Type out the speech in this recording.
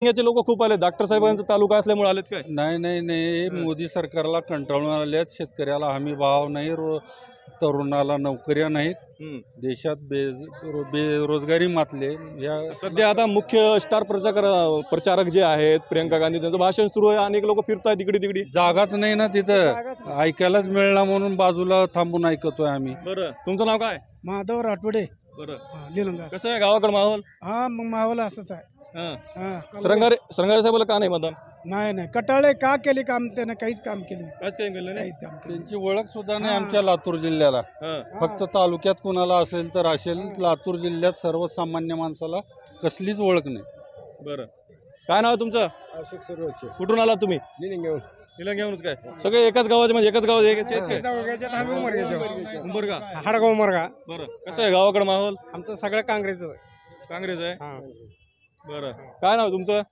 याचे लोक खूप आले, डॉक्टर साहेबांचा तालुका असल्यामुळे आलेत काय? नाही नाही नाही, मोदी सरकारला कंटाळून आले, शेतकऱ्याला हमी भाव नाही, तरुणाला नोकऱ्या नाहीत, देशात बेरोजगारी मातले. या सध्या आता मुख्य स्टार प्रचारक जे आहेत प्रियंका गांधी, त्यांचं भाषण सुरू आहे, अनेक लोक फिरतायत इकडे तिकडे. जागाच नाही ना तिथं, ऐकायलाच मिळणार म्हणून बाजूला थांबून ऐकतोय आम्ही. बरं, तुमचं नाव काय? माधव राठोडे. बरं, लिलंगा. कसं आहे गावाकडे माहोल? हा, मग माहोल असंच आहे. सरंगारे साहेबाला का नाही मतदान? नाही कटाळे का केले काम, त्याने काहीच काम केले नाही. काहीच काही केलं नाही. काहीच काम केलं त्यांची ओळख सुद्धा नाही आमच्या लातूर जिल्ह्याला. फक्त तालुक्यात कुणाला असेल तर असेल, लातूर जिल्ह्यात सर्वसामान्य माणसाला कसलीच ओळख नाही. बरं, काय नाव आहे तुमचं? कुठून आला तुम्ही? घेऊनच काय सगळे एकाच गावाचे, म्हणजे एकाच गावाचे उंबरगा, हडगाव उमरगा. बरं, कसं आहे गावाकडे माहोल? आमचं सगळं काँग्रेस काँग्रेस आहे. बरं, काय नाव तुमचं?